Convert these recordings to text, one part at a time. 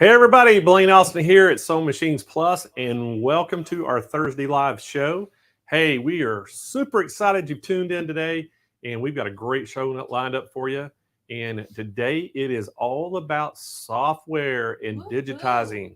Hey everybody, Blaine Austin here at Sewing Machines Plus, and welcome to our Thursday live show. Hey, we are super excited you've tuned in today, and we've got a great show lined up for you. And today it is all about software and digitizing,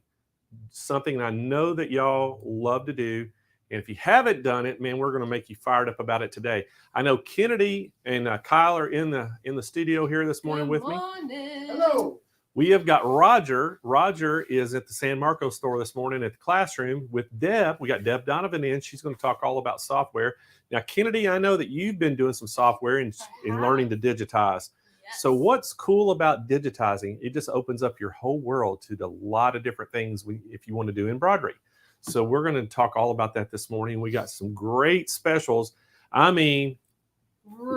something I know that y'all love to do. And if you haven't done it, man, we're going to make you fired up about it today. I know Kennedy and Kyle are in the studio here this morning with me. Hello. We have got Roger. Roger is at the San Marcos store this morning at the classroom with Deb. We got Deb Donovan in. She's going to talk all about software. Now, Kennedy, I know that you've been doing some software and learning to digitize. Yes. So what's cool about digitizing, it just opens up your whole world to a lot of different things if you want to do embroidery. So we're going to talk all about that this morning. We got some great specials. I mean,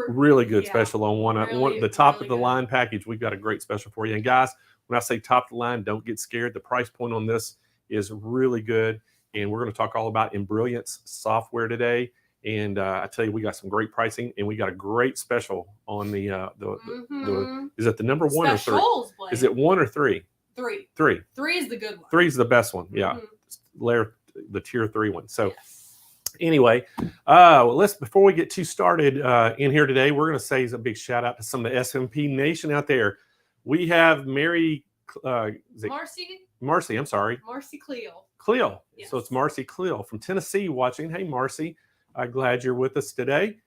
really good special on the top of the line package. We've got a great special for you. And guys, when I say top of the line, don't get scared. The price point on this is really good. And we're going to talk all about Embrilliance software today. And I tell you, we got some great pricing, and we got a great special on the is it the number one Specials, or three? Blake. Is it one or three? Three. Three. Three is the good one. Three is the best one. Yeah. The tier 3 one. So anyway, before we get too started in here today, we're going to say a big shout out to some of the SMP Nation out there. We have Marcy. I'm sorry. Marcy Cleo. Cleo. Yes. So it's Marcy Cleo from Tennessee watching. Hey, Marcy. Glad you're with us today.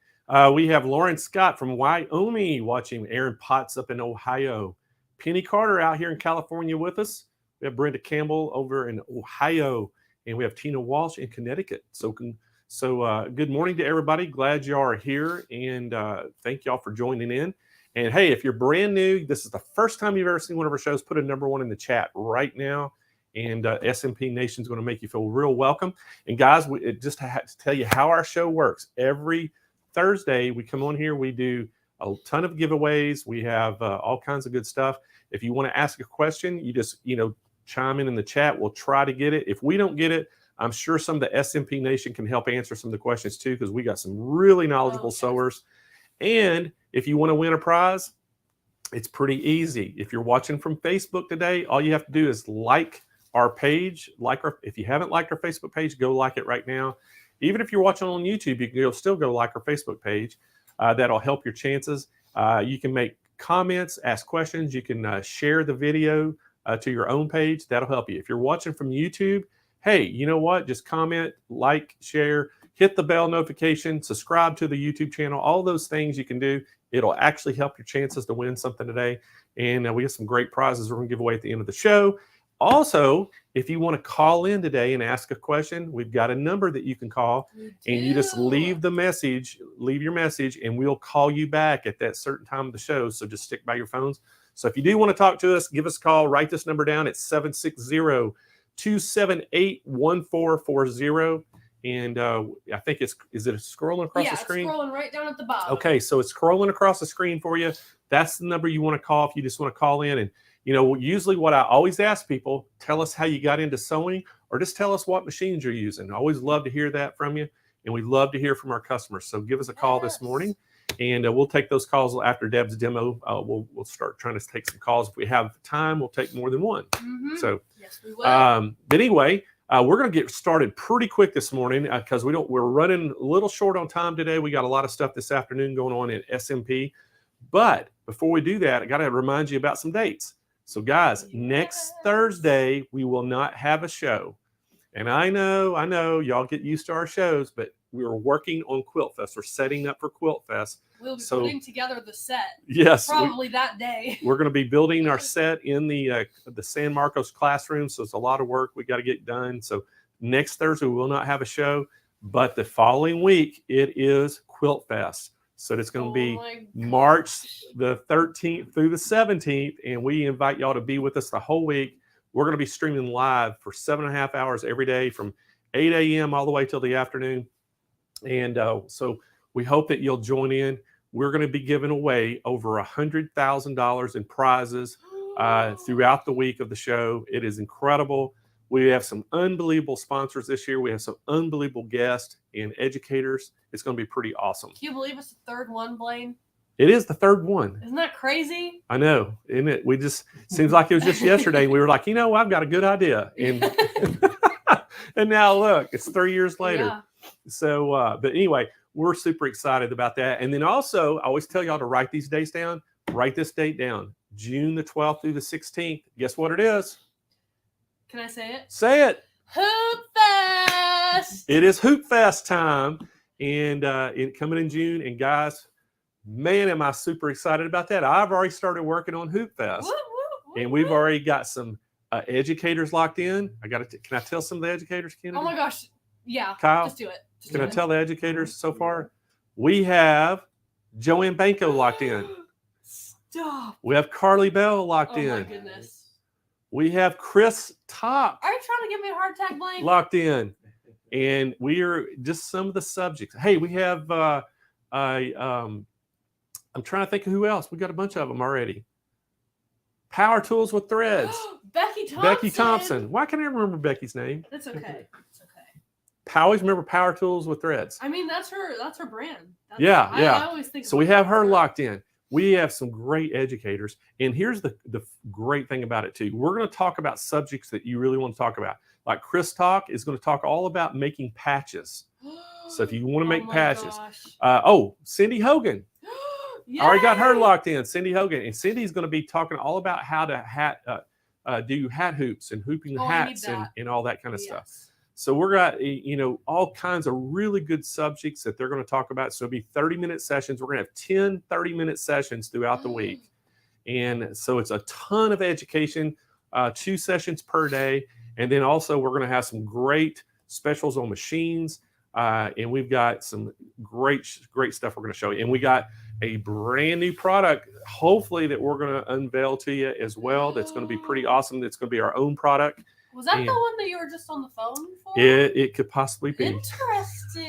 We have Lauren Scott from Wyoming watching. Aaron Potts up in Ohio. Penny Carter out here in California with us. We have Brenda Campbell over in Ohio. And we have Tina Walsh in Connecticut. So good morning to everybody. Glad you are here. And thank y'all for joining in. And hey, if you're brand new, this is the first time you've ever seen one of our shows, put a number 1 in the chat right now. And SMP Nation is going to make you feel real welcome. And guys, just have to tell you how our show works. Every Thursday, we come on here. We do a ton of giveaways. We have all kinds of good stuff. If you want to ask a question, you just, chime in the chat. We'll try to get it. If we don't get it, I'm sure some of the SMP Nation can help answer some of the questions too, because we got some really knowledgeable sewers. And if you want to win a prize, it's pretty easy. If you're watching from Facebook today, all you have to do is like our page. If you haven't liked our Facebook page, go like it right now. Even if you're watching on YouTube, you can still go like our Facebook page. That'll help your chances. You can make comments, ask questions. You can share the video to your own page. That'll help you. If you're watching from YouTube, hey, you know what? Just comment, like, share, hit the bell notification, subscribe to the YouTube channel. All those things you can do. It'll actually help your chances to win something today. And we have some great prizes we're going to give away at the end of the show. Also, if you want to call in today and ask a question, we've got a number that you can call, and you just leave your message, and we'll call you back at that certain time of the show. So just stick by your phones. So if you do want to talk to us, give us a call. Write this number down. It's 760-278-1440. And I think is it scrolling across the screen? Yeah, it's scrolling right down at the bottom. Okay, so it's scrolling across the screen for you. That's the number you want to call if you just want to call in. And, usually what I always ask people, tell us how you got into sewing, or just tell us what machines you're using. I always love to hear that from you. And we love to hear from our customers. So give us a call this morning. And we'll take those calls after Deb's demo. We'll start trying to take some calls. If we have time, we'll take more than one. So, yes, we will. But anyway, we're going to get started pretty quick this morning because we're running a little short on time today. We got a lot of stuff this afternoon going on at SMP. But before we do that, I got to remind you about some dates. So guys, next Thursday, we will not have a show. And I know y'all get used to our shows, but we're working on Quilt Fest. We're setting up for Quilt Fest. We'll be putting together the set. Yes. Probably that day. We're going to be building our set in the San Marcos classroom. So it's a lot of work we got to get done. So next Thursday, we will not have a show. But the following week, it is Quilt Fest. So it's going to be March the 13th through the 17th. And we invite y'all to be with us the whole week. We're going to be streaming live for 7.5 hours every day from 8 a.m. all the way till the afternoon. And so we hope that you'll join in. We're going to be giving away over $100,000 in prizes throughout the week of the show. It is incredible. We have some unbelievable sponsors this year. We have some unbelievable guests and educators. It's going to be pretty awesome. Can you believe it's the third one, Blaine? It is the third one. Isn't that crazy? I know, isn't it? We just seems like it was just yesterday. We were like, I've got a good idea, and and now look, it's 3 years later. Yeah. So, but anyway, we're super excited about that. And then also, I always tell y'all to write these dates down. Write this date down: June the 12th through the 16th. Guess what it is? Can I say it? Say it. Hoop Fest. It is Hoop Fest time, and coming in June. And guys, man, am I super excited about that. I've already started working on Hoop Fest. Woo, woo, woo, and we've woo. already got some educators locked in. Can I tell some of the educators, Kennedy? Oh my gosh. Yeah. Kyle? Just do it. Just Can do I it. tell the educators so far? We have Joanne Banco locked in. Stop. We have Carly Bell locked Oh in. my goodness. We have Chris Top Are you trying to give me a heart attack, Blake? locked in. And we are just some of the subjects. Hey, we have I'm trying to think of who else. We got a bunch of them already. Power Tools with Threads. Becky Thompson. Becky Thompson. Why can't I remember Becky's name? That's okay. It's okay. I always remember Power Tools with Threads. I mean, that's her brand. Yeah. I always think So we have her locked in. We have some great educators. And here's the great thing about it too. We're going to talk about subjects that you really want to talk about. Like Chris Talk is going to talk all about making patches. So if you want to make patches. Cindy Hogan. Yay! I already got her locked in, Cindy Hogan. And Cindy's going to be talking all about how to do hat hoops and hooping hats and all that kind of stuff. So we're got, all kinds of really good subjects that they're going to talk about. So it'll be 30-minute sessions. We're going to have 10 30-minute sessions throughout the week. And so it's a ton of education, 2 sessions per day. And then also we're going to have some great specials on machines. And we've got some great stuff we're going to show you. And we got a brand new product, hopefully, that we're going to unveil to you as well. That's going to be pretty awesome. That's going to be our own product. Was that the one that you were just on the phone for? It could possibly be. Interesting.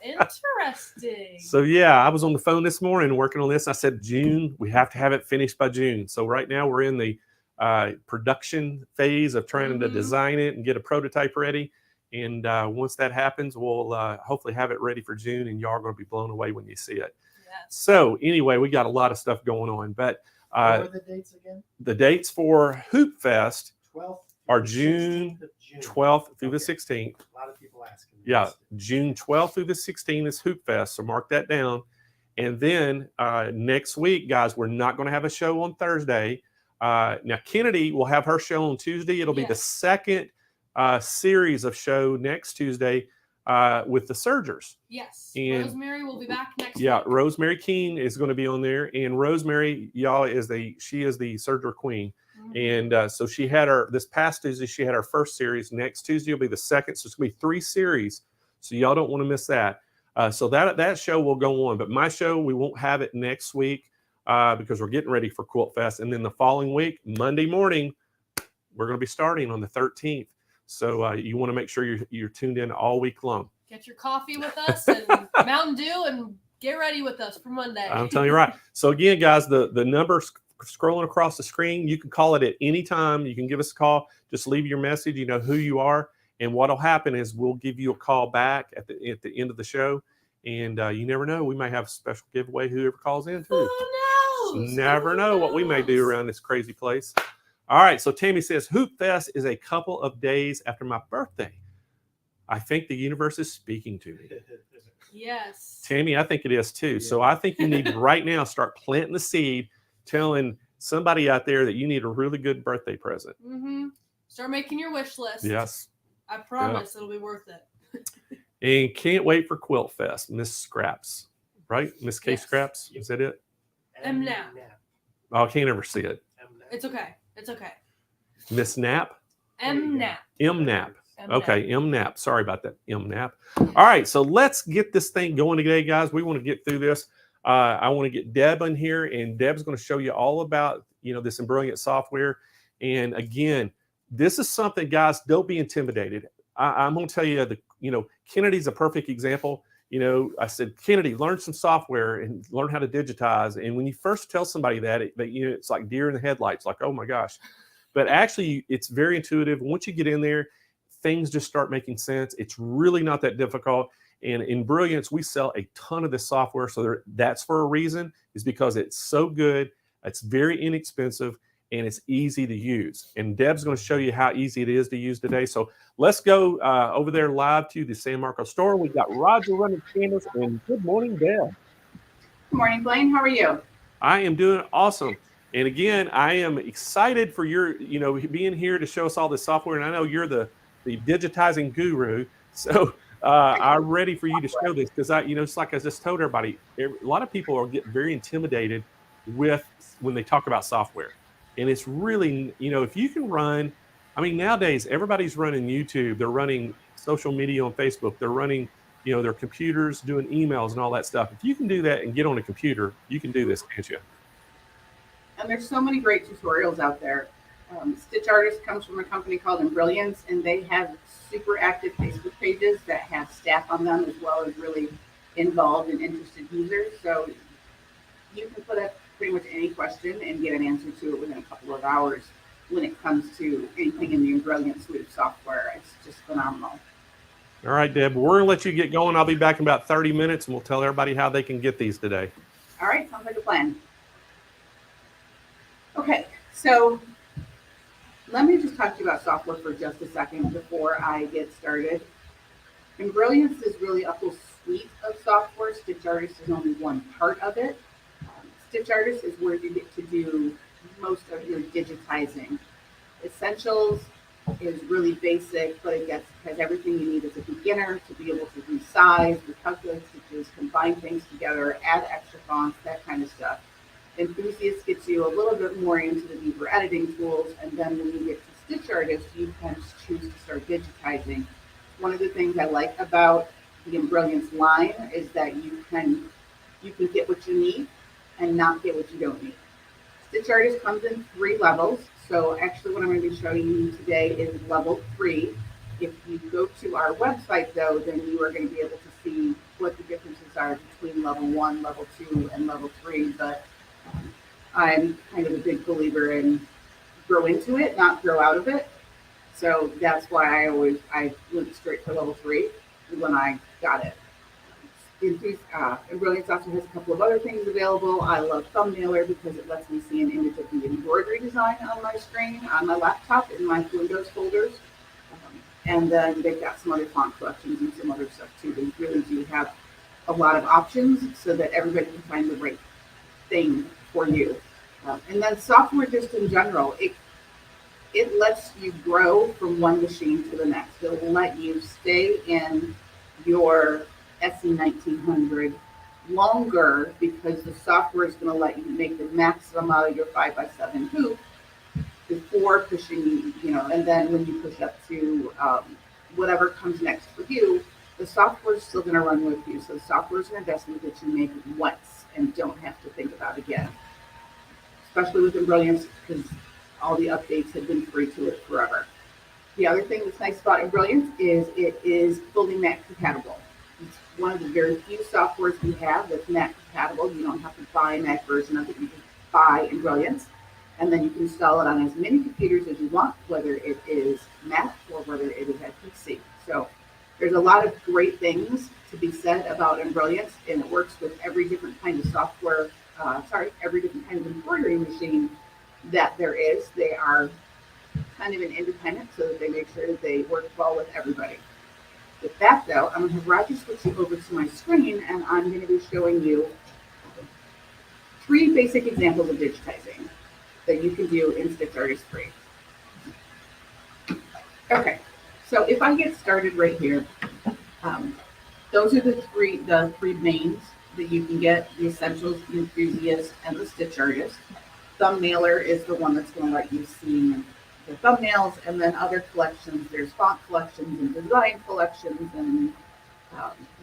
Interesting. So yeah, I was on the phone this morning working on this. I said, June, we have to have it finished by June. So right now we're in the production phase of trying to design it and get a prototype ready. And once that happens, we'll hopefully have it ready for June, and y'all are going to be blown away when you see it. Yes. So anyway, we got a lot of stuff going on. But what are the dates again? The dates for Hoop Fest 12th are June 12th through the 16th. A lot of people asking. Yeah, June 12th through the 16th is Hoop Fest, so mark that down. And then next week, guys, we're not going to have a show on Thursday. Now, Kennedy will have her show on Tuesday. It'll be the second series of show next Tuesday with the Sergers. Yes, and Rosemary will be back next week. Yeah, Rosemary Keene is going to be on there. And Rosemary, y'all, she is the Serger Queen. And so she had this past Tuesday, she had our first series. Next Tuesday will be the second. So it's going to be 3 series. So y'all don't want to miss that. So that show will go on. But my show, we won't have it next week because we're getting ready for Quilt Fest. And then the following week, Monday morning, we're going to be starting on the 13th. So you want to make sure you're tuned in all week long. Get your coffee with us and Mountain Dew and get ready with us for Monday. I'm telling you right. So again, guys, the number scrolling across the screen, you can call it at any time. You can give us a call. Just leave your message. You know who you are. And what'll happen is we'll give you a call back at the end of the show. And you never know. We may have a special giveaway whoever calls in too. Who knows? Never know what we may do around this crazy place. All right. So Tammy says, Hoop Fest is a couple of days after my birthday. I think the universe is speaking to me. Yes. Tammy, I think it is too. Yeah. So I think you need to right now start planting the seed, telling somebody out there that you need a really good birthday present. Start making your wish list. Yes. I promise it'll be worth it. And can't wait for Quilt Fest. Miss Scraps, right? Miss K Scraps. Is that it? Nap. Oh, I can't ever see it. It's okay. It's okay. Miss Nap? Nap. Nap. Okay, Nap. Sorry about that. Nap. All right, so let's get this thing going today, guys. We want to get through this. I want to get Deb in here, and Deb's going to show you all about, this Embrilliance software. And again, this is something, guys, don't be intimidated. I'm going to tell you, Kennedy's a perfect example. I said, Kennedy, learn some software and learn how to digitize. And when you first tell somebody that, it's like deer in the headlights, like, oh my gosh. But actually, it's very intuitive. Once you get in there, things just start making sense. It's really not that difficult. And in Brilliance, we sell a ton of this software. So that's for a reason, is because it's so good, it's very inexpensive, and it's easy to use. And Deb's going to show you how easy it is to use today. So let's go over there live to the San Marcos store. We've got Roger running cameras, and good morning, Deb. Good morning, Blaine. How are you? I am doing awesome. And again, I am excited for your, being here to show us all this software. And I know you're the digitizing guru. So I'm ready for you to show this, because it's like I just told everybody, a lot of people get very intimidated when they talk about software. And it's really, if you can run, nowadays everybody's running YouTube, they're running social media on Facebook, they're running, their computers, doing emails and all that stuff. If you can do that and get on a computer, you can do this, can't you? And there's so many great tutorials out there. StitchArtist comes from a company called Embrilliance, and they have super active Facebook pages that have staff on them, as well as really involved and interested users. So you can put up pretty much any question and get an answer to it within a couple of hours when it comes to anything in the Embrilliance suite of software. It's just phenomenal. All right, Deb, we're going to let you get going. I'll be back in about 30 minutes, and we'll tell everybody how they can get these today. All right, sounds like a plan. Okay, so let me just talk to you about software for just a second before I get started. Embrilliance is really a whole suite of software. StitchArtist is only one part of it. StitchArtist is where you get to do most of your digitizing. Essentials is really basic, but it has everything you need as a beginner to be able to resize, recalculate stitches, combine things together, add extra fonts, that kind of stuff. Enthusiast gets you a little bit more into the deeper editing tools, and then when you get to StitchArtist, you can choose to start digitizing. One of the things I like about the Embrilliance line is that you can get what you need and not get what you don't need. StitchArtist comes in 3 levels. So actually what I'm going to be showing you today is level 3. If you go to our website though, then you are going to be able to see what the differences are between level 1, level 2, and level 3. But I'm kind of a big believer in grow into it, not grow out of it. So that's why I went straight to level 3 when I got it. Embrilliance also has a couple of other things available. I love Thumbnailer because it lets me see an image of the embroidery design on my screen, on my laptop, in my Windows folders. And then they've got some other font collections and some other stuff too. They really do have a lot of options so that everybody can find the right thing for you. And then software just in general, it lets you grow from one machine to the next. It will let you stay in your SE 1900 longer because the software is going to let you make the maximum out of your 5x7 hoop before pushing, and then when you push up to whatever comes next for you, the software is still going to run with you. So the software is an investment that you make once and don't have to think about again, especially with Embrilliance because all the updates have been free to it forever. The other thing that's nice about Embrilliance is it is fully Mac compatible. It's one of the very few softwares we have that's Mac compatible. You don't have to buy a Mac version of it. You can buy Embrilliance, and then you can install it on as many computers as you want, whether it is Mac or whether it is a PC. So there's a lot of great things to be said about Embrilliance, and it works with every different kind of software, every different kind of embroidery machine that there is. They are kind of an independent so that they make sure that they work well with everybody. With that though, I'm going to have Roger switch you over to my screen, and I'm going to be showing you 3 basic examples of digitizing that you can do in StitchArtist 3. Okay, so if I get started right here, those are the three mains that you can get: the Essentials, the Enthusiast, and the StitchArtist. Thumbnailer is the one that's going to let you see the thumbnails, and then other collections. There's font collections and design collections and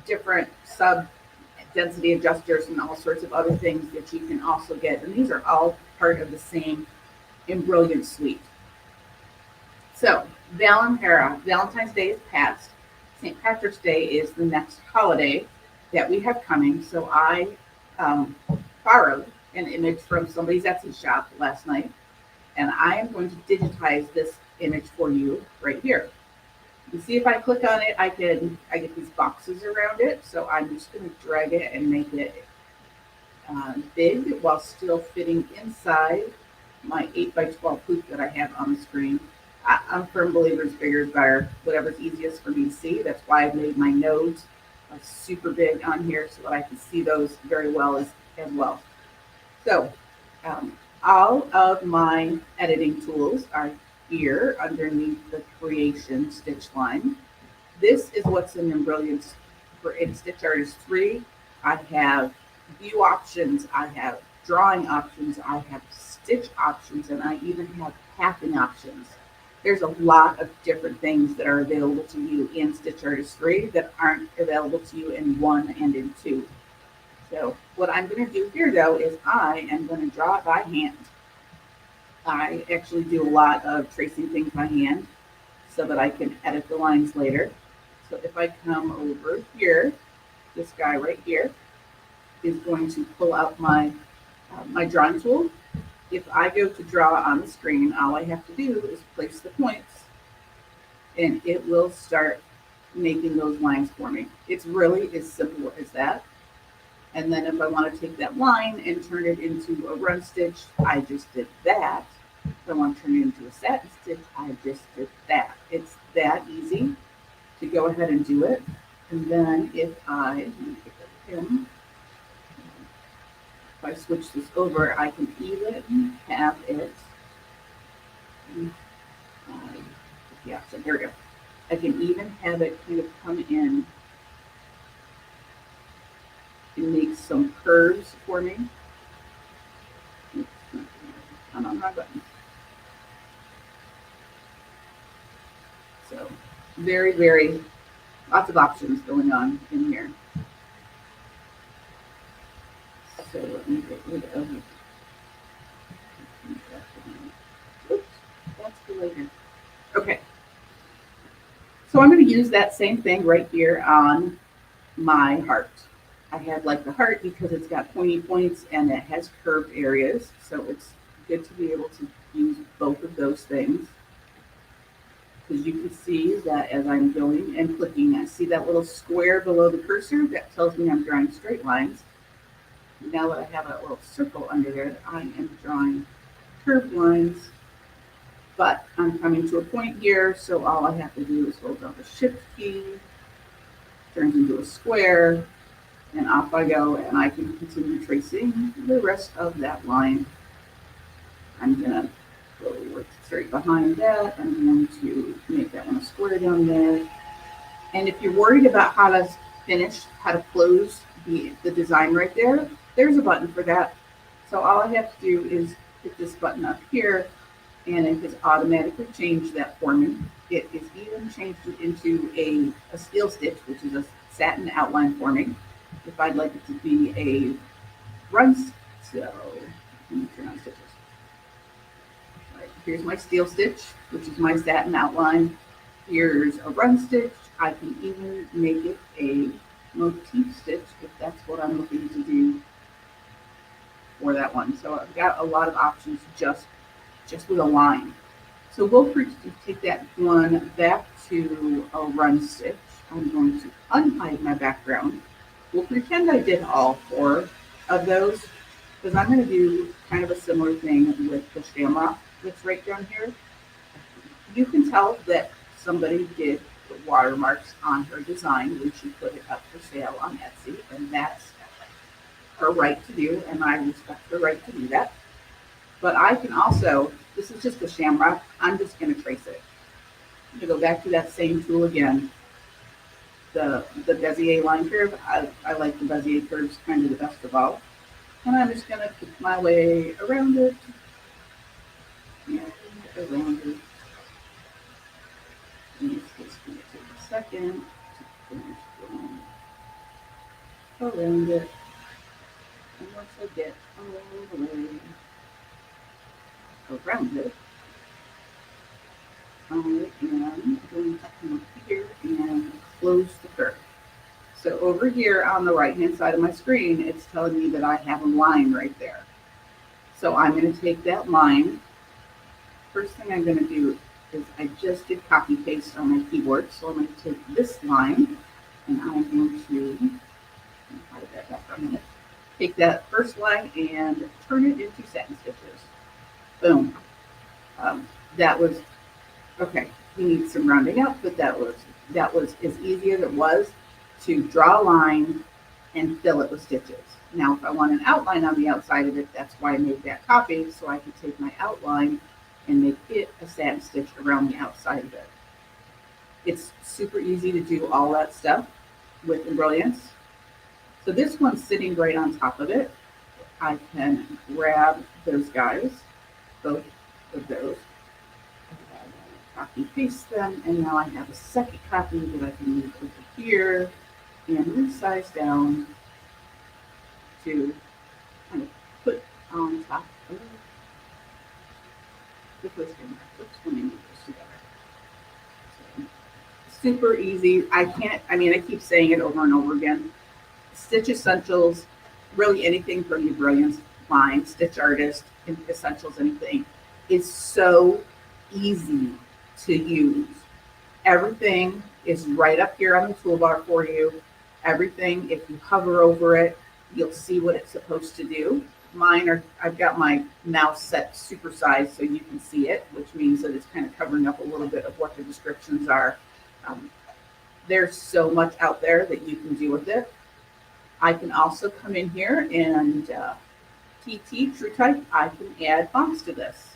different sub-density adjusters and all sorts of other things that you can also get. And these are all part of the same Embrilliance suite. So, Valentine's Day is past. St. Patrick's Day is the next holiday that we have coming. So I borrowed an image from somebody's Etsy shop last night, and I am going to digitize this image for you right here. You see, if I click on it, I get these boxes around it. So I'm just going to drag it and make it big while still fitting inside my 8x12 hoop that I have on the screen. I'm a firm believer bigger is better, whatever's easiest for me to see. That's why I've made my nodes super big on here so that I can see those very well as well. So all of my editing tools are here underneath the creation stitch line. This is what's in Embrilliance in StitchArtist 3. I have view options, I have drawing options, I have stitch options, and I even have pathing options. There's a lot of different things that are available to you in StitchArtist 3 that aren't available to you in 1 and in 2. So what I'm going to do here, though, is I am going to draw it by hand. I actually do a lot of tracing things by hand so that I can edit the lines later. So if I come over here, this guy right here is going to pull out my my drawing tool. If I go to draw on the screen, all I have to do is place the points and it will start making those lines for me. It's really as simple as that. And then if I want to take that line and turn it into a run stitch, I just did that. If I want to turn it into a satin stitch, I just did that. It's that easy to go ahead and do it. And then if I switch this over, I can even have it. Yeah, so there we go. I can even have it kind of come in and make some curves for me. I'm on my button. So very, very lots of options going on in here. So let me get rid of it. Oops, that's for later. Okay. So I'm going to use that same thing right here on my heart. I have like the heart because it's got pointy points and it has curved areas. So it's good to be able to use both of those things. Because you can see that as I'm going and clicking, I see that little square below the cursor that tells me I'm drawing straight lines. Now that I have a little circle under there, I am drawing curved lines, but I'm coming to a point here, so all I have to do is hold down the shift key, turns into a square, and off I go, and I can continue tracing the rest of that line. I'm gonna go straight behind that. I'm going to make that one a square down there. And if you're worried about how to finish, how to close the design right there, there's a button for that. So all I have to do is hit this button up here, and it has automatically changed that for me. It has even changed it into a steel stitch, which is a satin outline for me. If I'd like it to be a run, so let me turn on stitches. Right, here's my steel stitch, which is my satin outline. Here's a run stitch. I can even make it a motif stitch if that's what I'm looking to do for that one. So I've got a lot of options just with a line. So we'll take that one back to a run stitch. I'm going to unhide my background. We'll pretend I did all 4 of those because I'm going to do kind of a similar thing with the shamrock that's right down here. You can tell that somebody did put watermarks on her design when she put it up for sale on Etsy, and that's her right to do, and I respect her right to do that. But I can also, this is just a shamrock, I'm just going to trace it. I'm going to go back to that same tool again. The Bezier line curve, I like the Bezier curves kind of the best of all. And I'm just going to pick my way around it. And around it. And it's just going to take a second to finish going around it. And once I get all the way around it, I am going to come up here and close the curve. So over here on the right hand side of my screen, it's telling me that I have a line right there. So I'm going to take that line. First thing I'm going to do is I just did copy paste on my keyboard. So I'm going to take this line and I'm going to hide that back for a minute. Take that first line and turn it into satin stitches. Boom. That was okay. You need some rounding up, but that was as easy as it was to draw a line and fill it with stitches. Now, if I want an outline on the outside of it, that's why I made that copy, so I could take my outline and make it a satin stitch around the outside of it. It's super easy to do all that stuff with Embrilliance. So this one's sitting right on top of it. I can grab those guys, both of those, copy paste them, and now I have a second copy that I can move over here and resize down to kind of put on top of the first one. Let me move this together. So, super easy. I keep saying it over and over again. Stitch Essentials, really anything from your Embrilliance line, StitchArtist, Essentials, anything, is so easy to use. Everything is right up here on the toolbar for you. Everything, if you hover over it, you'll see what it's supposed to do. I've got my mouse set supersized so you can see it, which means that it's kind of covering up a little bit of what the descriptions are. There's so much out there that you can do with it. I can also come in here and TT, True Type, I can add fonts to this.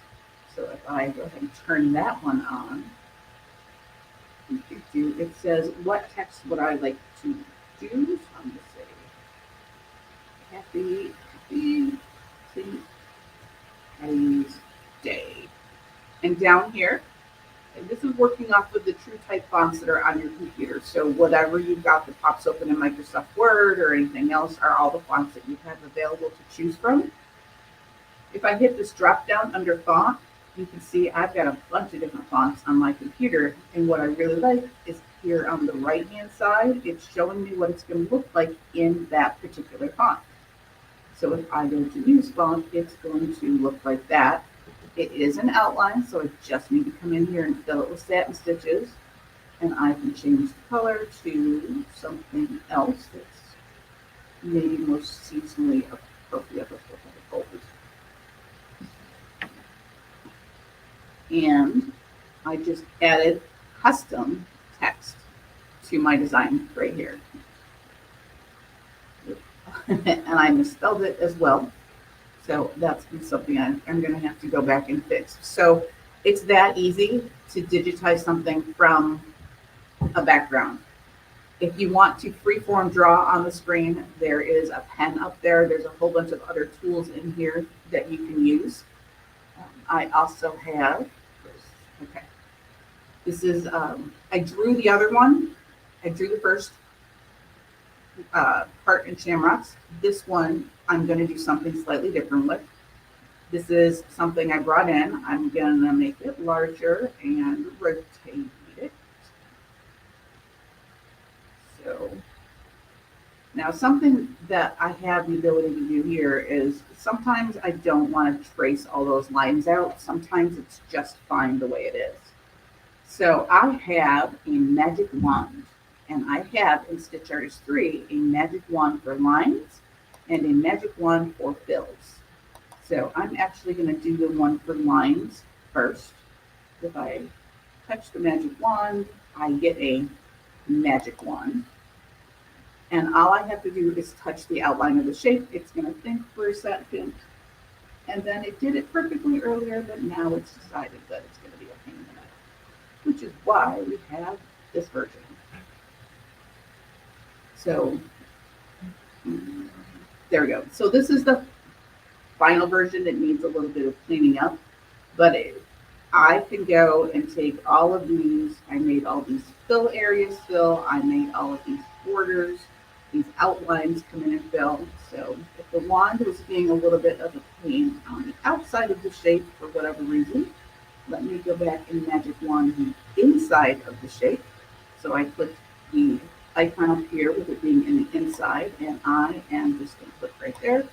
So if I go ahead and turn that one on, it says, what text would I like to do? So I'm going to say, happy Patty's Day. And down here, and this is working off of the True Type fonts that are on your computer. So whatever you've got that pops open in Microsoft Word or anything else are all the fonts that you have available to choose from. If I hit this drop down under font, you can see I've got a bunch of different fonts on my computer. And what I really like is here on the right-hand side, it's showing me what it's going to look like in that particular font. So if I go to use font, it's going to look like that. It is an outline, so I just need to come in here and fill it with satin stitches. And I can change the color to something else that's maybe more seasonally appropriate. And I just added custom text to my design right here. And I misspelled it as well. So that's something I'm going to have to go back and fix. So it's that easy to digitize something from a background. If you want to freeform draw on the screen, there is a pen up there. There's a whole bunch of other tools in here that you can use. I also have, okay, this is, I drew the other one. I drew the first part in Shamrocks. This one, I'm going to do something slightly different with. This is something I brought in. I'm going to make it larger and rotate it. So now something that I have the ability to do here is sometimes I don't want to trace all those lines out. Sometimes it's just fine the way it is. So I have a magic wand, and I have in StitchArtist 3 a magic wand for lines and a magic wand for fills. So I'm actually going to do the one for lines first. If I touch the magic wand, I get a magic wand. And all I have to do is touch the outline of the shape. It's going to think for a second. And then it did it perfectly earlier, but now it's decided that it's going to be a pain in the neck, which is why we have this version. So there we go. So this is the final version. It needs a little bit of cleaning up, but I can go and take all of these. I made all these fill areas fill. I made all of these borders, these outlines come in and fill. So if the wand was being a little bit of a pain on the outside of the shape for whatever reason, let me go back and magic wand the inside of the shape. So I click the icon up here with it being in the inside, and I am just going to click right there.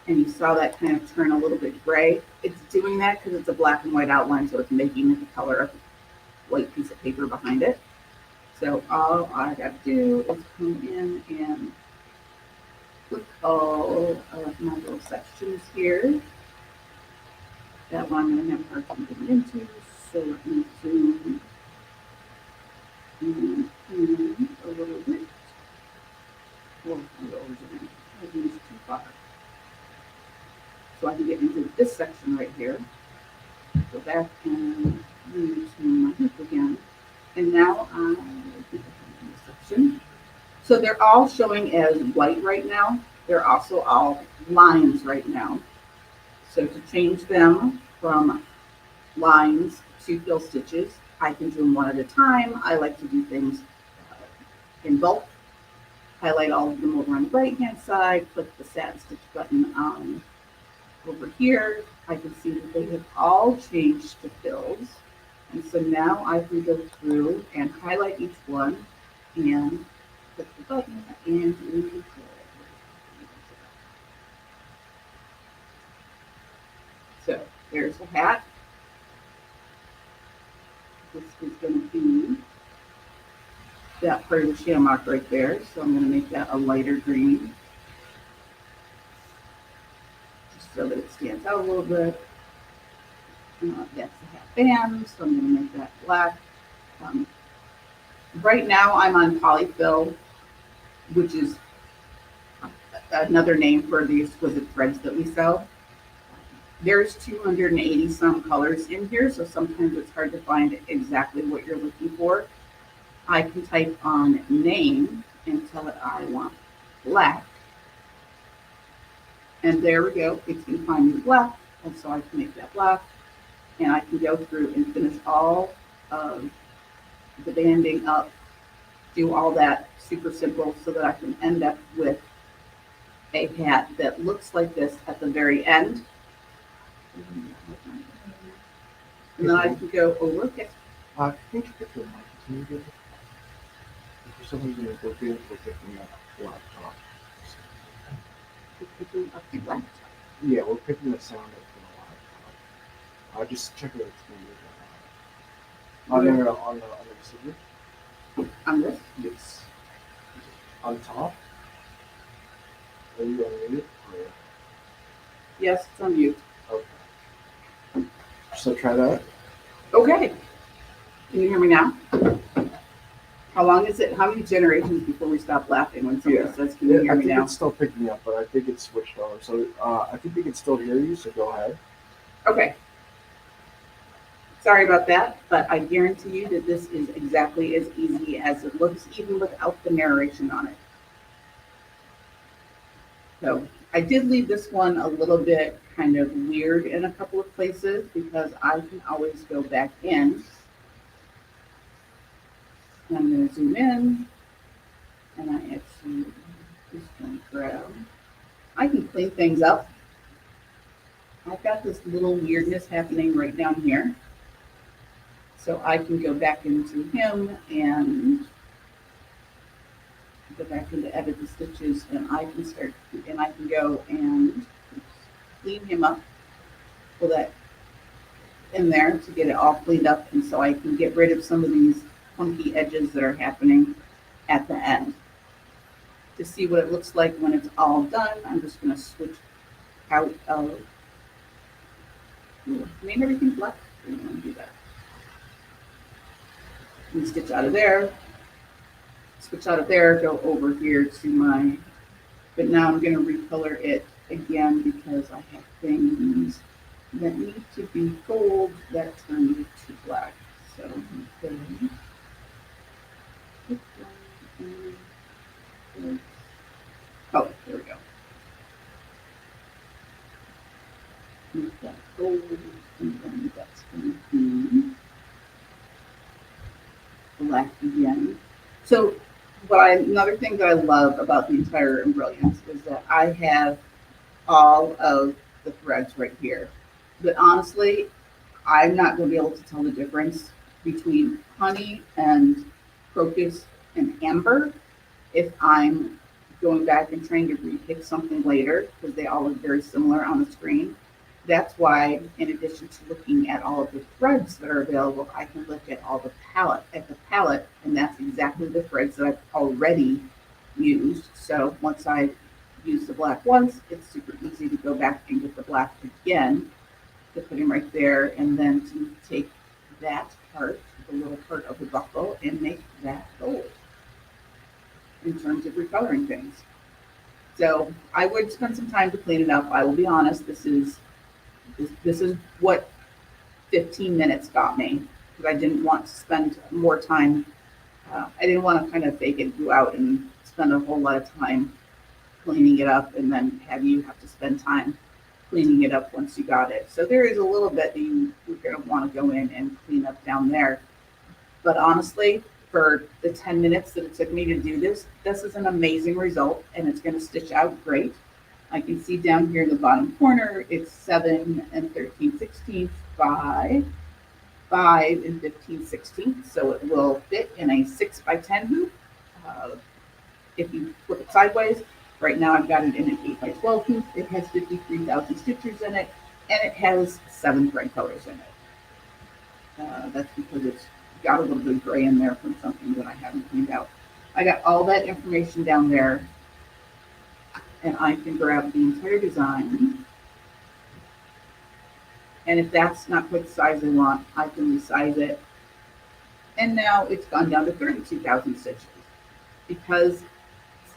And you saw that kind of turn a little bit gray. It's doing that because it's a black and white outline, so it's making it the color of a white piece of paper behind it. So all I got to do is come in and click all of my little sections here. That one I'm going to have a hard time getting into, so let me zoom in a little bit. Well, I'll go over zoom. I think it's too far. So I can get into this section right here. Go back and move to my hoop again. And now I think I'm in this section. So they're all showing as white right now. They're also all lines right now. So to change them from lines to fill stitches, I can do them one at a time. I like to do things in bulk. Highlight all of them over on the right hand side, click the satin stitch button on over here. I can see that they have all changed to fills. And so now I can go through and highlight each one and click the button and do it. So there's the hat. This is going to be that part of the shamrock right there. So I'm going to make that a lighter green, just so that it stands out a little bit. That's the hat band, so I'm going to make that black. Right now I'm on polyfill, which is another name for the exquisite threads that we sell. There's 280 some colors in here, so sometimes it's hard to find exactly what you're looking for. I can type on name and tell it I want black. And there we go, it's going to find me black, and so I can make that black. And I can go through and finish all of the banding up, do all that super simple so that I can end up with a hat that looks like this at the very end. And then I can go over. Yes. I think if you're can you get it? For some reason, it's looking for picking up laptop. Picking up the black. Yeah, we're picking the sound up from the laptop. I'll just check it out. On the receiver? On this? Yes. On top? Are you unmuted? Or... Yes, it's on mute. Okay. So try that. Okay. Can you hear me now? How long is it? How many generations before we stop laughing when somebody says, "Can you hear I me think now?" it's still picking up, but I think it's switched over. So I think we can still hear you. So go ahead. Okay. Sorry about that, but I guarantee you that this is exactly as easy as it looks, even without the narration on it. So I did leave this one a little bit kind of weird in a couple of places because I can always go back in. And I'm going to zoom in, and I actually just going to grab. I can clean things up. I've got this little weirdness happening right down here. So I can go back into him and go back into edit the stitches, and I can start, and I can go and clean him up, pull that in there to get it all cleaned up, and so I can get rid of some of these funky edges that are happening at the end. To see what it looks like when it's all done, I'm just going to switch out of, made everything black. I'm going to do that. And stitch out of there, switch out of there, go over here to my, but now I'm going to recolor it again because I have things that need to be gold that turn to black. So okay. Oh, there we go. Make that gold, and then that's going to be black again. So another thing that I love about the entire Embrilliance is that I have all of the threads right here. But honestly, I'm not going to be able to tell the difference between honey and crocus and amber if I'm going back and trying to repick something later because they all look very similar on the screen. That's why, in addition to looking at all of the threads that are available, I can look at all the palette, and that's exactly the threads that I've already used. So once I use the black once, it's super easy to go back and get the black again, to put them right there, and then to take that part, the little part of the buckle, and make that gold in terms of recoloring things. So I would spend some time to clean it up. I will be honest, this is what 15 minutes got me, because I didn't want to spend more time. I didn't want to kind of fake it, go out and spend a whole lot of time cleaning it up and then have to spend time cleaning it up once you got it. So there is a little bit that you're going to want to go in and clean up down there. But honestly, for the 10 minutes that it took me to do this, this is an amazing result, and it's going to stitch out great. I can see down here in the bottom corner, it's 7 13/16 by 5 15/16. So it will fit in a 6x10 hoop. If you flip it sideways, right now I've got it in an 8x12 hoop. It has 53,000 stitches in it, and it has 7 thread colors in it. That's because it's got a little bit of gray in there from something that I haven't cleaned out. I got all that information down there, and I can grab the entire design. And if that's not quite the size I want, I can resize it. And now it's gone down to 32,000 stitches. Because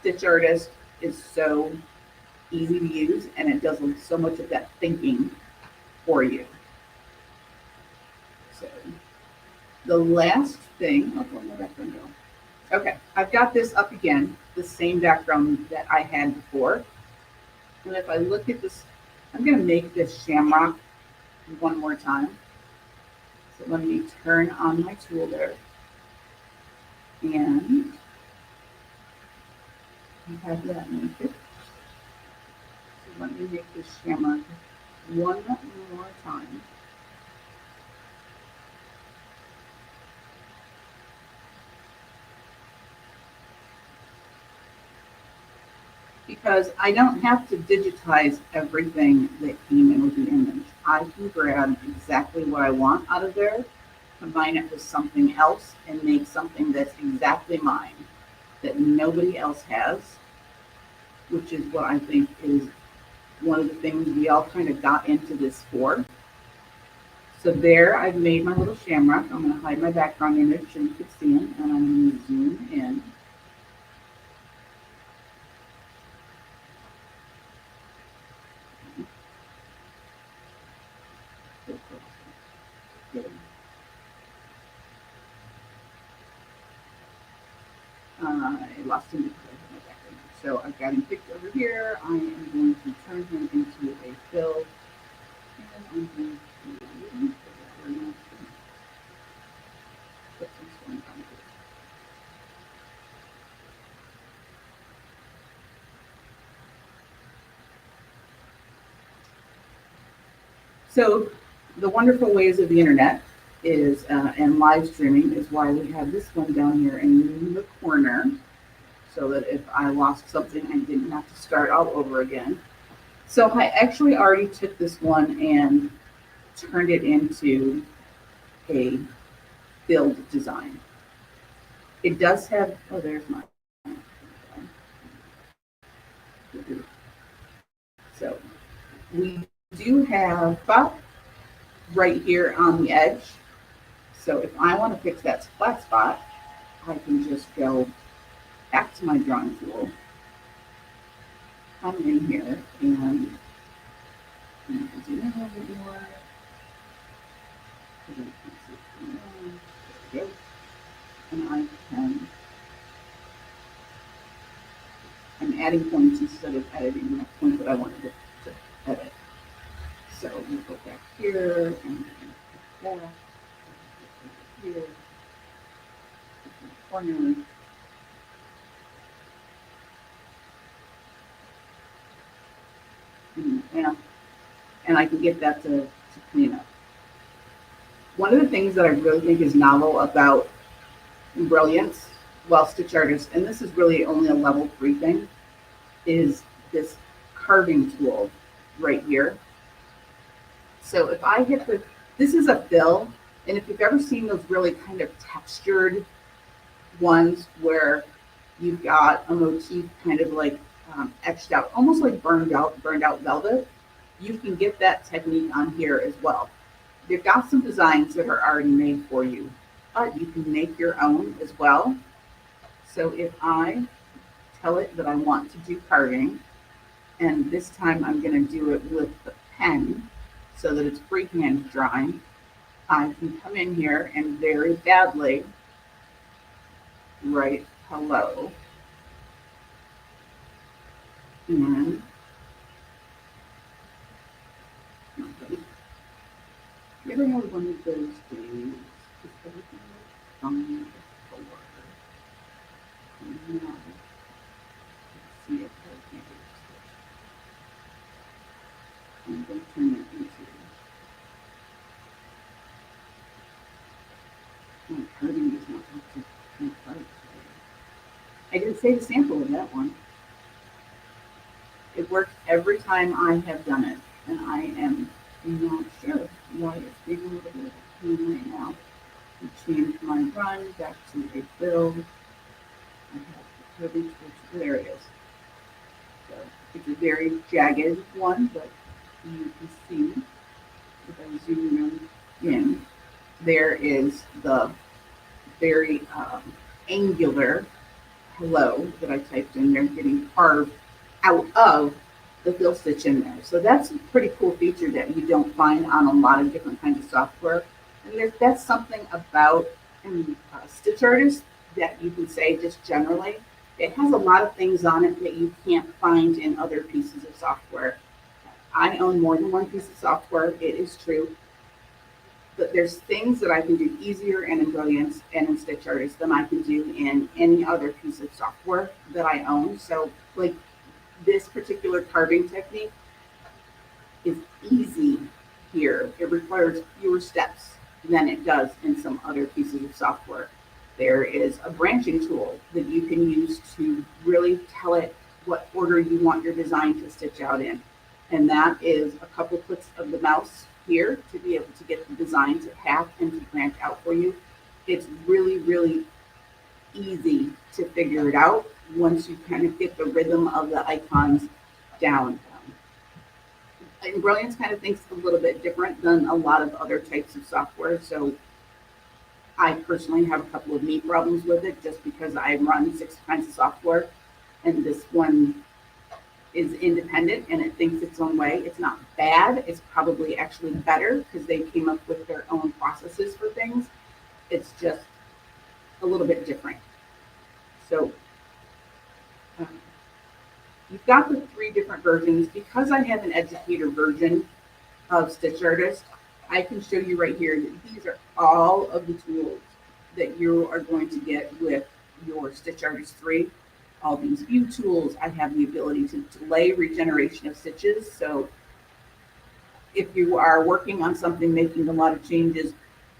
StitchArtist is so easy to use, and it does so much of that thinking for you. So the last thing, I'll let my background go. Okay, I've got this up again, the same background that I had before. And if I look at this, I'm going to make this shamrock one more time. So let me turn on my tool there. And I have that naked. So let me make this shamrock one more time. Because I don't have to digitize everything that came in with the image. I can grab exactly what I want out of there, combine it with something else, and make something that's exactly mine, that nobody else has, which is what I think is one of the things we all kind of got into this for. So there, I've made my little shamrock. I'm going to hide my background image so you can see him, and I'm going to zoom in. I lost him because I had my background. So I've got him picked over here. I am going to turn him into a fill. And I'm going to put some swing on it. So the wonderful ways of the internet is and live streaming is why we have this one down here in the corner, so that if I lost something, I didn't have to start all over again. So I actually already took this one and turned it into a build design. It does have, oh, there's my. So we do have a spot right here on the edge. So if I want to fix that flat spot, I can just go back to my drawing tool, come in here, and do a little bit more. There we go. And I'm adding points instead of editing the point that I wanted to edit. So we'll go back here and back here, corner. And I can get that to clean up. One of the things that I really think is novel about Embrilliance, well, StitchArtist, and this is really only a level 3 thing, is this carving tool right here. So if I hit this is a fill, and if you've ever seen those really kind of textured ones where you've got a motif kind of like etched out, almost like burned out velvet, you can get that technique on here as well. They've got some designs that are already made for you, but you can make your own as well. So if I tell it that I want to do carving, and this time I'm going to do it with the pen so that it's freehand drawing, I can come in here and very badly write hello. And you ever have one of those days just everything was fine before? And now, let's see if I can I'm going to turn it into carving is not up to my cards. I didn't save a sample of that one. It worked every time I have done it, and I am not sure why it's being a little bit of a pain right now. I changed my run back to a build. I have the curving tool. There it is. So it's a very jagged one, but you can see if I zoom in, there is the very angular hello that I typed in there, getting carved out of the fill stitch in there. So that's a pretty cool feature that you don't find on a lot of different kinds of software. And that's something about StitchArtist that you can say just generally. It has a lot of things on it that you can't find in other pieces of software. I own more than one piece of software, it is true. But there's things that I can do easier in Embrilliance and in StitchArtist than I can do in any other piece of software that I own. So like this particular carving technique is easy here. It requires fewer steps than it does in some other pieces of software. There is a branching tool that you can use to really tell it what order you want your design to stitch out in. And that is a couple clicks of the mouse here to be able to get the design to path and to branch out for you. It's really, really easy to figure it out once you kind of get the rhythm of the icons down. And Brilliance kind of thinks a little bit different than a lot of other types of software. So I personally have a couple of knee problems with it just because I run 6 kinds of software, and this one is independent and it thinks its own way. It's not bad. It's probably actually better because they came up with their own processes for things. It's just a little bit different. So you've got the 3 different versions. Because I have an educator version of StitchArtist, I can show you right here that these are all of the tools that you are going to get with your StitchArtist 3. All these view tools, I have the ability to delay regeneration of stitches. So if you are working on something, making a lot of changes,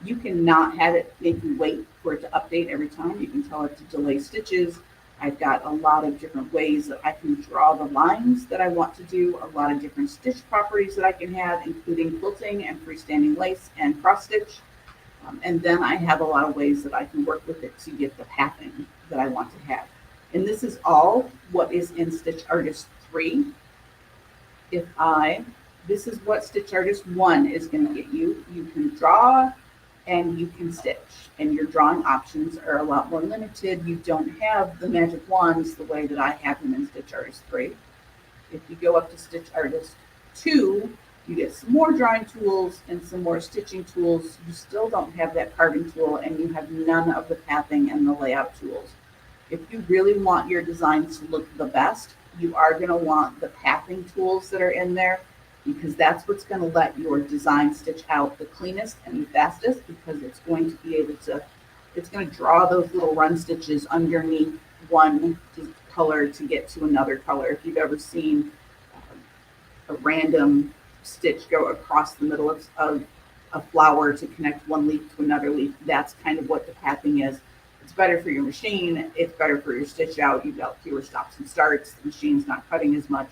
you cannot have it make you wait for it to update every time. You can tell it to delay stitches. I've got a lot of different ways that I can draw the lines that I want to do, a lot of different stitch properties that I can have, including quilting and freestanding lace and cross stitch. And then I have a lot of ways that I can work with it to get the pathing that I want to have. And this is all what is in StitchArtist 3. This is what StitchArtist 1 is going to get you. You can draw and you can stitch, and your drawing options are a lot more limited. You don't have the magic wands the way that I have them in StitchArtist 3. If you go up to StitchArtist 2, you get some more drawing tools and some more stitching tools. You still don't have that carving tool, and you have none of the pathing and the layout tools. If you really want your designs to look the best, you are going to want the pathing tools that are in there, because that's what's going to let your design stitch out the cleanest and the fastest, because it's going to be able to, it's going to draw those little run stitches underneath one color to get to another color. If you've ever seen a random stitch go across the middle of a flower to connect one leaf to another leaf, that's kind of what the pathing is. It's better for your machine. It's better for your stitch out. You've got fewer stops and starts. The machine's not cutting as much.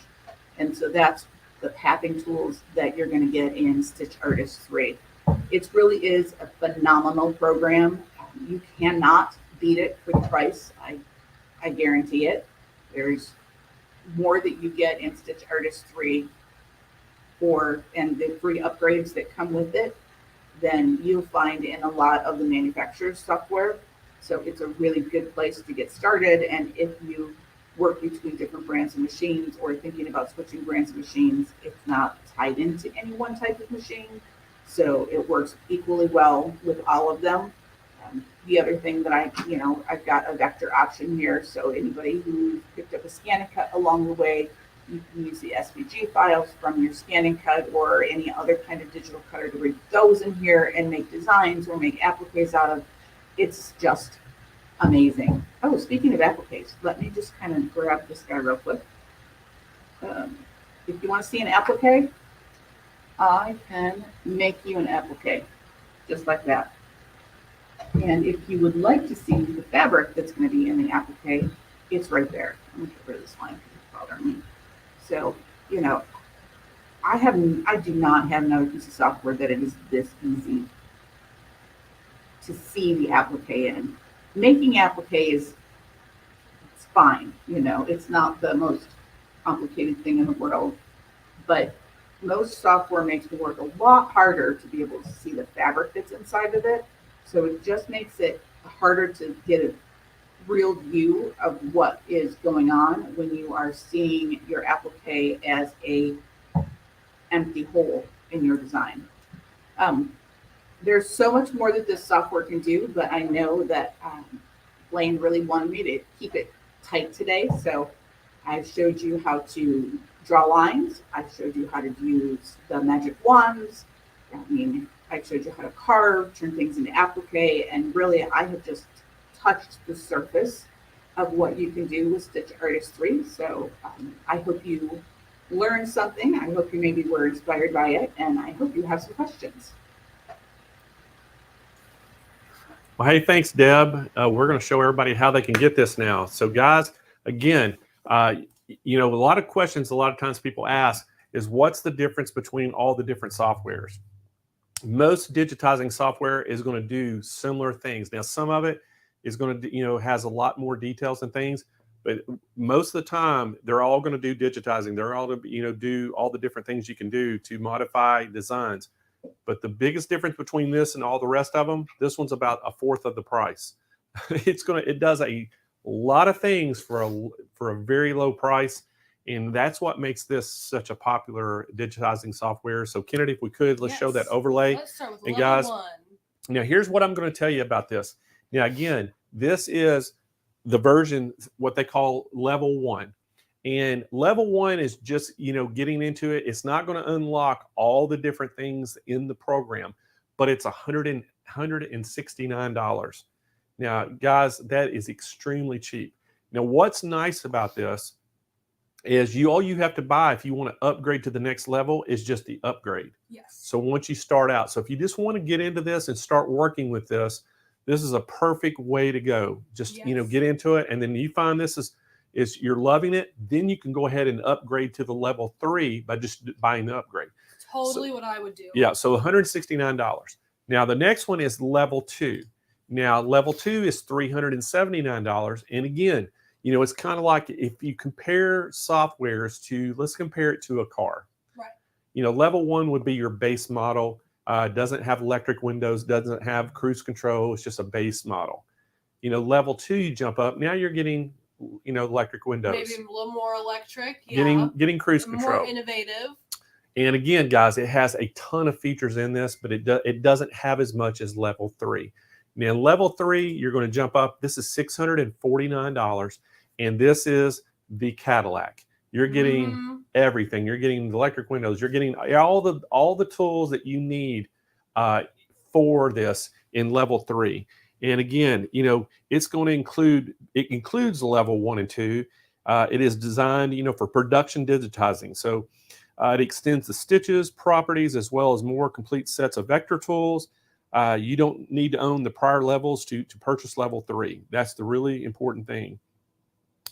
And so that's the pathing tools that you're going to get in StitchArtist 3. It really is a phenomenal program. You cannot beat it for the price. I guarantee it. There's more that you get in StitchArtist 3 and the free upgrades that come with it than you'll find in a lot of the manufacturer's software. So it's a really good place to get started. And if you work between different brands of machines or thinking about switching brands of machines, it's not tied into any one type of machine. So it works equally well with all of them. The other thing that I've got a vector option here. So anybody who picked up a ScanNCut along the way, you can use the SVG files from your ScanNCut or any other kind of digital cutter to read those in here and make designs or make appliques out of. It's just amazing. Oh, speaking of appliques, let me just kind of grab this guy real quick. If you want to see an applique, I can make you an applique just like that. And if you would like to see the fabric that's going to be in the applique, it's right there. Let me get rid of this line because it's bothering me. So, I do not have another piece of software that it is this easy to see the applique in. Making applique it's fine, it's not the most complicated thing in the world, but most software makes it work a lot harder to be able to see the fabric that's inside of it. So it just makes it harder to get a real view of what is going on when you are seeing your applique as a empty hole in your design. There's so much more that this software can do, but I know that Blaine really wanted me to keep it tight today. So I showed you how to draw lines. I showed you how to use the magic wands. I showed you how to carve, turn things into applique, and really I have just touched the surface of what you can do with StitchArtist 3. So I hope you learned something. I hope you maybe were inspired by it, and I hope you have some questions. Well, hey, thanks, Deb. We're going to show everybody how they can get this now. So, guys, again, a lot of questions a lot of times people ask is what's the difference between all the different softwares? Most digitizing software is going to do similar things. Now, some of it is going to, has a lot more details and things, but most of the time, they're all going to do digitizing. They're all to, do all the different things you can do to modify designs. But the biggest difference between this and all the rest of them, this one's about a fourth of the price. It does a lot of things for a very low price. And that's what makes this such a popular digitizing software. So Kennedy, if we could, let's show that overlay. Let's start with and level guys, 1. Now here's what I'm going to tell you about this. Now, again, this is the version, what they call level 1. And level 1 is just, getting into it. It's not going to unlock all the different things in the program, but it's $169. Now, guys, that is extremely cheap. Now, what's nice about this is all you have to buy if you want to upgrade to the next level is just the upgrade. Yes. So once you start out, so if you just want to get into this and start working with this is a perfect way to go. Just, get into it. And then you find this is you're loving it, then you can go ahead and upgrade to the level 3 by just buying the upgrade. Totally what I would do. Yeah, so $169. Now the next one is level 2. Now level 2 is $379. And again, it's kind of like if you compare softwares let's compare it to a car. Right. Level 1 would be your base model. Doesn't have electric windows, doesn't have cruise control. It's just a base model. Level 2, you jump up. Now you're getting electric windows. Maybe a little more electric. Yeah. Getting cruise control. More innovative. And again, guys, it has a ton of features in this, but it doesn't have as much as level 3. Now, level 3, you're going to jump up. This is $649, and this is the Cadillac. You're getting everything. You're getting the electric windows. You're getting all the tools that you need for this in level 3. And again, it's going to includes level 1 and 2. It is designed, for production digitizing. So it extends the stitches, properties, as well as more complete sets of vector tools. You don't need to own the prior levels to purchase level 3. That's the really important thing.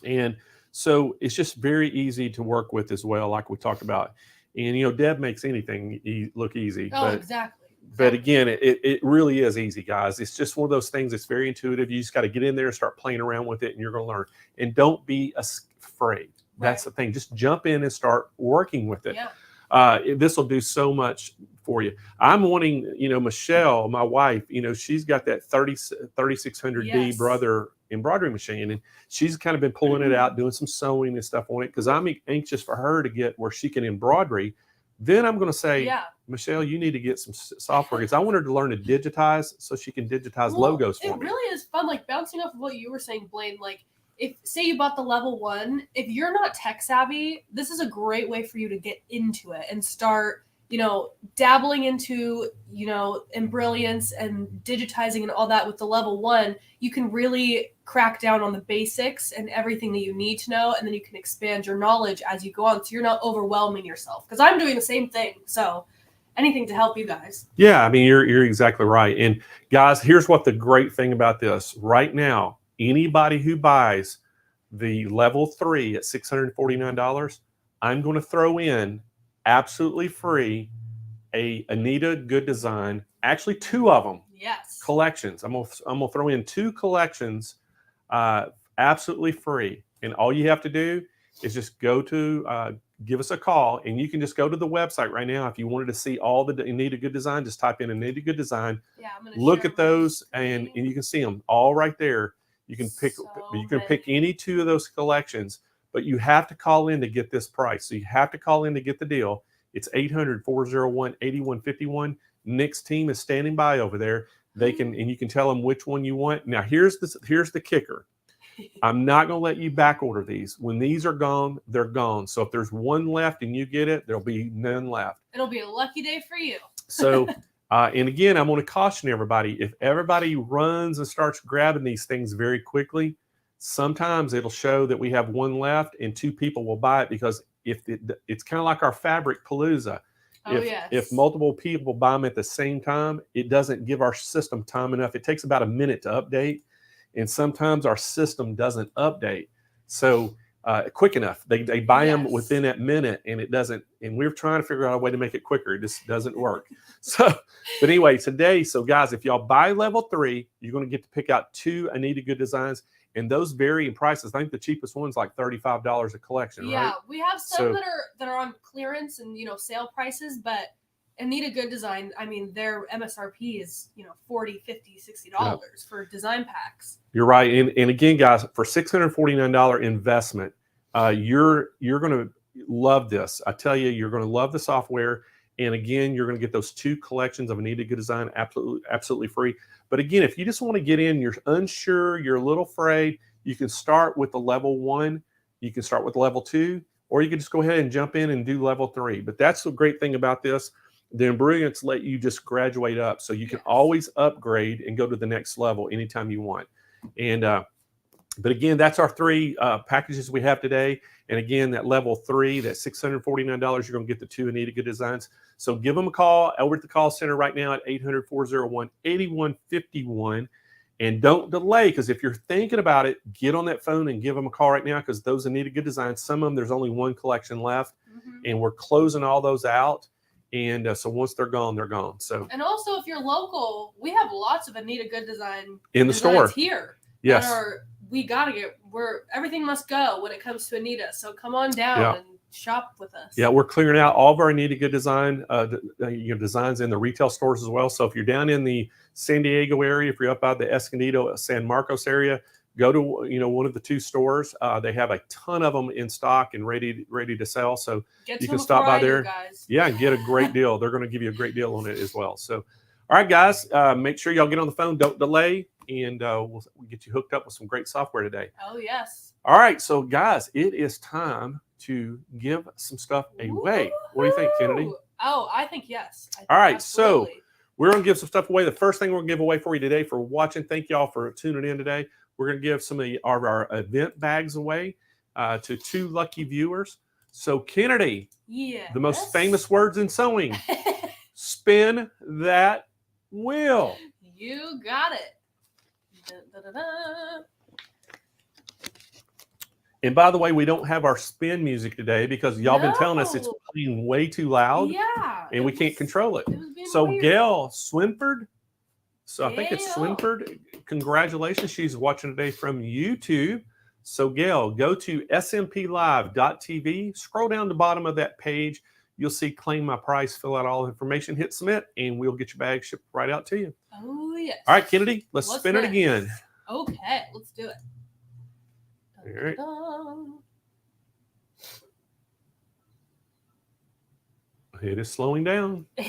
And so it's just very easy to work with as well, like we talked about. And, you know, Deb makes anything look easy. Oh, exactly. But again, it really is easy, guys. It's just one of those things that's very intuitive. You just got to get in there and start playing around with it, and you're going to learn. And don't be afraid. That's the thing. Just jump in and start working with it. Yeah. This will do so much for you. I'm wanting, you know, Michelle, my wife, you know, she's got that 3600D brother embroidery machine, and she's kind of been pulling it out, doing some sewing and stuff on it, because I'm anxious for her to get where she can embroidery. Then I'm going to say, Michelle, you need to get some software, because I want her to learn to digitize so she can digitize logos for me. It really is fun, like bouncing off of what you were saying, Blaine. Like, if say you bought the level 1, if you're not tech savvy, this is a great way for you to get into it and start, you know, dabbling into, you know, Embrilliance and digitizing and all that. With the level 1, you can really crack down on the basics and everything that you need to know, and then you can expand your knowledge as you go on, so you're not overwhelming yourself, because I'm doing the same thing. So anything to help you guys. Yeah, I mean, you're exactly right. And guys, here's what the great thing about this right now: anybody who buys the level 3 at $649, I'm going to throw in absolutely free a Anita Good Design, actually 2 of them. Yes. Collections. I'm gonna throw in 2 collections, absolutely free. And all you have to do is just go to give us a call, and you can just go to the website right now. If you wanted to see all the Anita Good Design, just type in Anita Good Design. Yeah, I'm gonna look at those, and you can see them all right there. You can pick pick any 2 of those collections, but you have to call in to get this price. So you have to call in to get the deal. It's 800-401-8151. Nick's team is standing by over there. They can, and you can tell them which one you want. Now, here's the kicker. I'm not going to let you back order these. When these are gone, they're gone. So if there's one left and you get it, there'll be none left. It'll be a lucky day for you. So, and again, I'm going to caution everybody: if everybody runs and starts grabbing these things very quickly, sometimes it'll show that we have one left and 2 people will buy it, because it's kind of like our fabric palooza. If multiple people buy them at the same time, it doesn't give our system time enough. It takes about a minute to update, and sometimes our system doesn't update so quick enough. They buy them within that minute, and it doesn't. And we're trying to figure out a way to make it quicker. It just doesn't work. So, but anyway, today, so guys, if y'all buy level 3, you're going to get to pick out 2 Anita Good Designs. And those vary in prices. I think the cheapest one's like $35 a collection, right? Yeah, we have some that are on clearance and, you know, sale prices, but Anita Good Design, I mean, their MSRP is, you know, $40, $50, $60 for design packs. You're right. And again, guys, for $649 investment, you're going to love this. I tell you, you're going to love the software. And again, you're going to get those 2 collections of Anita Good Design absolutely free. But again, if you just want to get in, you're unsure, you're a little afraid, you can start with the level 1, you can start with level 2, or you can just go ahead and jump in and do level 3. But that's the great thing about this. The Embrilliance let you just graduate up, so you can always upgrade and go to the next level anytime you want. And but again, that's our 3 packages we have today. And again, that level 3, that $649, you're going to get the 2 Anita Good Designs. So give them a call over at the call center right now at 800-401-8151. And don't delay, because if you're thinking about it, get on that phone and give them a call right now, because those Anita Good Designs, some of them, there's only 1 collection left, and we're closing all those out. And so once they're gone, they're gone. So, and also, if you're local, we have lots of Anita Good Design in the store here. Yes. We got to get where everything must go when it comes to Anita. So come on down and shop with us. Yeah, we're clearing out all of our Anita Good Design designs in the retail stores as well. So if you're down in the San Diego area, if you're up by the Escondido, San Marcos area, go to one of the 2 stores. They have a ton of them in stock and ready to sell. So you can stop by there. Yeah, and get a great deal. They're going to give you a great deal on it as well. So, all right, guys, make sure y'all get on the phone. Don't delay. And we'll get you hooked up with some great software today. Oh, yes. All right. So, guys, it is time to give some stuff away. Woo-hoo! What do you think, Kennedy? Oh, I think yes. All right. Absolutely. So we're going to give some stuff away. The first thing we're going to give away for you today for watching, thank y'all for tuning in today. We're going to give some of our event bags away to 2 lucky viewers. So, Kennedy, the most famous words in sewing, spin that wheel. You got it. Dun, dun, dun, dun. And by the way, we don't have our spin music today because y'all been telling us it's No. playing way too loud Yeah. and we can't control it. It was being So weird. Gail Swinford, so I think it's Gail. Swinford. Congratulations. She's watching today from YouTube. So Gail, go to SMPLive.tv, scroll down the bottom of that page. You'll see claim my price, fill out all the information, hit submit, and we'll get your bag shipped right out to you. Oh, yes. All right, Kennedy, let's What's spin it next? again. Okay, let's do it. All right. Dun, It is slowing down. dun.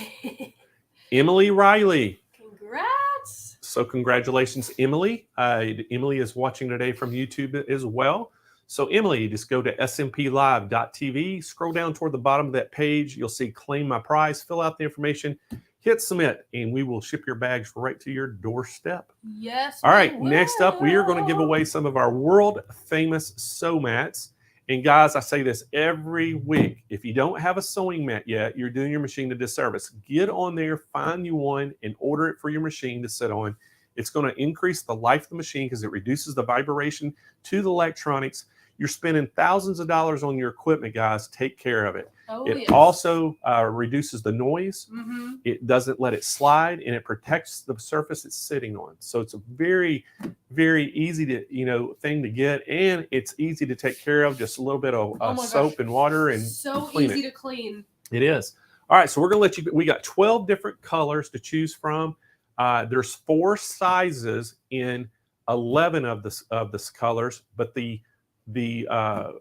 Emily Riley. Congrats. So congratulations, Emily. Emily is watching today from YouTube as well. So Emily, just go to smplive.tv, scroll down toward the bottom of that page. You'll see claim my prize, fill out the information, hit submit, and we will ship your bags right to your doorstep. Yes. All right, we next up, we are going to give will. away some of our world famous sew mats. And guys, I say this every week. If you don't have a sewing mat yet, you're doing your machine a disservice. Get on there, find you one, and order it for your machine to sit on. It's going to increase the life of the machine because it reduces the vibration to the electronics. You're spending thousands of dollars on your equipment, guys. Take care of it. Oh, It yes. also reduces the noise. Mm-hmm. It doesn't let it slide, and it protects the surface it's sitting on. So it's a very, very easy to thing to get, and it's easy to take care of. Just a little bit of Oh my soap gosh. and water, and So clean easy it. to clean. It is. All right, so we're gonna let you. We got 12 different colors to choose from. There's 4 sizes in 11 of this colors, but the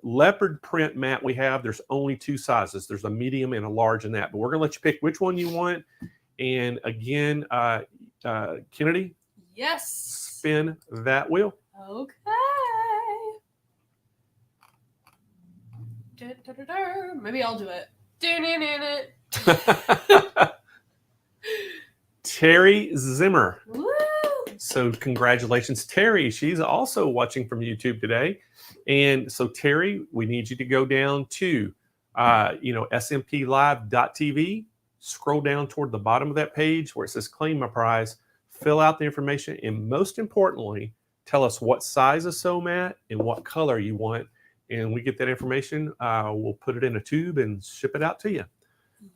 leopard print mat we have, there's only 2 sizes. There's a medium and a large in that, but we're gonna let you pick which one you want. And again, Kennedy, Yes. spin that wheel. Okay. Da-da-da-da. Maybe I'll do it. Terry Zimmer. Woo! So congratulations, Terry. She's also watching from YouTube today. And so Terry, we need you to go down to smplive.tv, scroll down toward the bottom of that page where it says claim my prize, fill out the information, and most importantly, tell us what size of sew mat and what color you want. And we get that information. We'll put it in a tube and ship it out to you.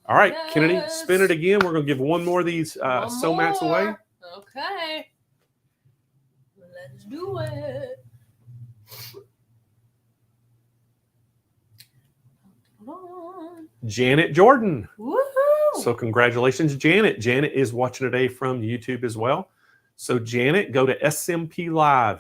All right, Yes. Kennedy, spin it again. We're going to give one more of these One sew mats away. more. Okay. Let's do it. Janet Jordan. Woohoo! So congratulations, Janet. Janet is watching today from YouTube as well. So Janet, go to smplive.tv,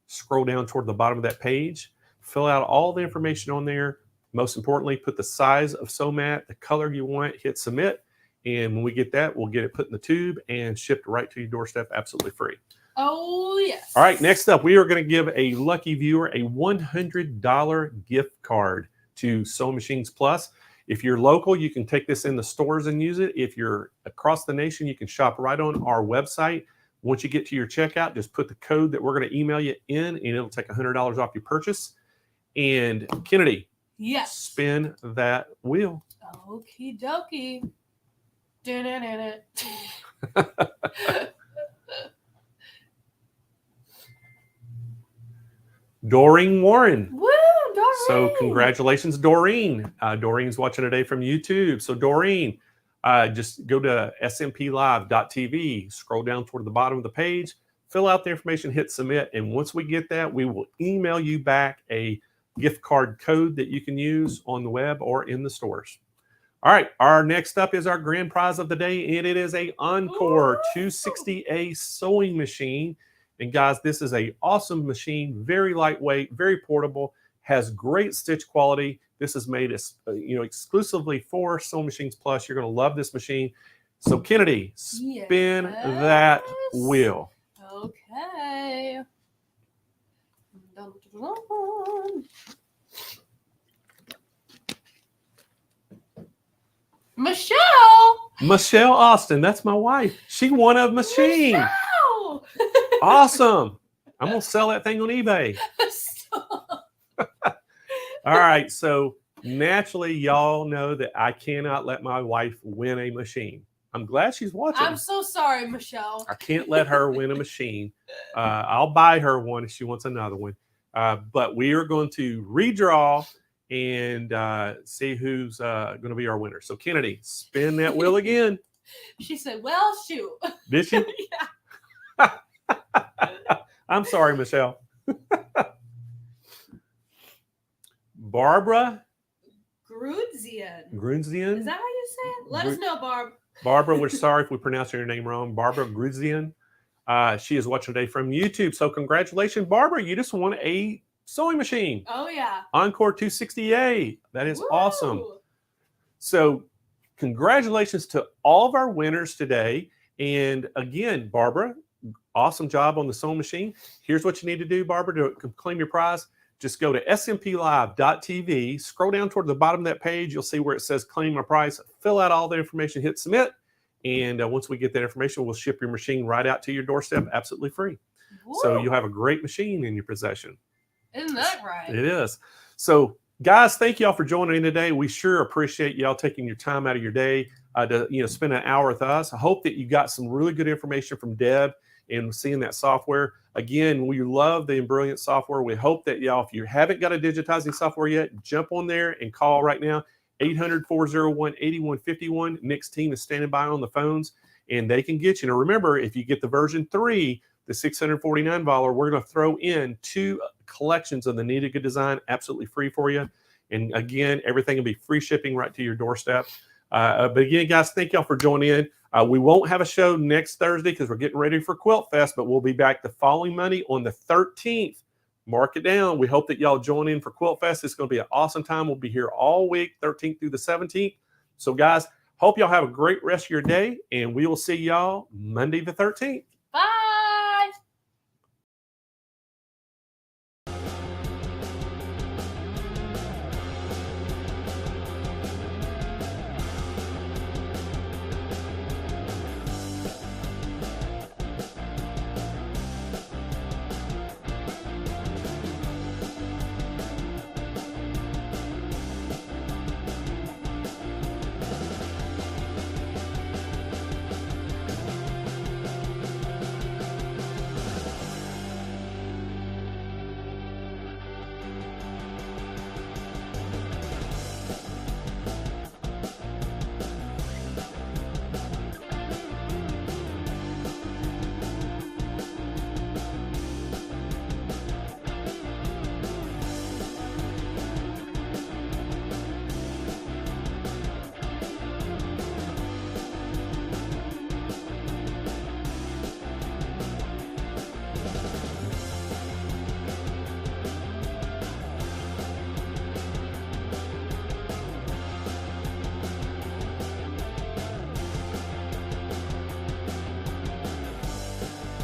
scroll down toward the bottom of that page, fill out all the information on there. Most importantly, put the size of sew mat, the color you want, hit submit. And when we get that, we'll get it put in the tube and shipped right to your doorstep absolutely free. Oh, yes. All right, next up, we are going to give a lucky viewer a $100 gift card to Sewing Machines Plus. If you're local, you can take this in the stores and use it. If you're across the nation, you can shop right on our website. Once you get to your checkout, just put the code that we're going to email you in, and it'll take $100 off your purchase. And Kennedy, Yes. spin that wheel. Okie dokie. Da-da-da-da. Doreen Warren. Woo, Doreen. So congratulations, Doreen. Doreen's watching today from YouTube. So Doreen, just go to smplive.tv, scroll down toward the bottom of the page, fill out the information, hit submit. And once we get that, we will email you back a gift card code that you can use on the web or in the stores. All right, our next up is our grand prize of the day, and it is a Encore 260A sewing machine. And guys, this is an awesome machine, very lightweight, very portable, has great stitch quality. This is made exclusively for Sewing Machines Plus. You're going to love this machine. So Kennedy, spin that wheel. Okay. Dun, dun, dun. Michelle Austin, that's my wife. She won a machine. Michelle! Awesome. I'm going to sell that thing on eBay. Stop. All right. So naturally, y'all know that I cannot let my wife win a machine. I'm glad she's watching. I'm so sorry, Michelle. I can't let her win a machine. I'll buy her one if she wants another one. But we are going to redraw and see who's going to be our winner. So Kennedy, spin that wheel again. She said, well, shoot. Did she? Yeah. I'm sorry, Michelle. Barbara Grunzian. Is that how you say it? Let us know, Barb. Barbara, we're sorry if we pronounced your name wrong. Barbara Grunzian. She is watching today from YouTube. So congratulations, Barbara. You just won a sewing machine. Oh, yeah. Encore 268. That is Woo! awesome. So congratulations to all of our winners today. And again, Barbara, awesome job on the sewing machine. Here's what you need to do, Barbara, to claim your prize. Just go to smplive.tv, scroll down toward the bottom of that page. You'll see where it says claim my prize. Fill out all the information, hit submit. And once we get that information, we'll ship your machine right out to your doorstep absolutely free. Woo! So you'll have a great machine in your possession. Isn't that right? It is. So guys, thank y'all for joining in today. We sure appreciate y'all taking your time out of your day to spend an hour with us. I hope that you got some really good information from Deb and seeing that software. Again, we love the Embrilliance software. We hope that y'all, if you haven't got a digitizing software yet, jump on there and call right now, 800-401-8151. Nick's team is standing by on the phones, and they can get you. Now, remember, if you get the version 3, the $649, we're going to throw in 2 collections of the Need a Good Design absolutely free for you. And again, everything will be free shipping right to your doorstep. But again, guys, thank y'all for joining in. We won't have a show next Thursday because we're getting ready for Quilt Fest, but we'll be back the following Monday on the 13th. Mark it down. We hope that y'all join in for Quilt Fest. It's going to be an awesome time. We'll be here all week, 13th through the 17th. So, guys, hope y'all have a great rest of your day, and we will see y'all Monday the 13th.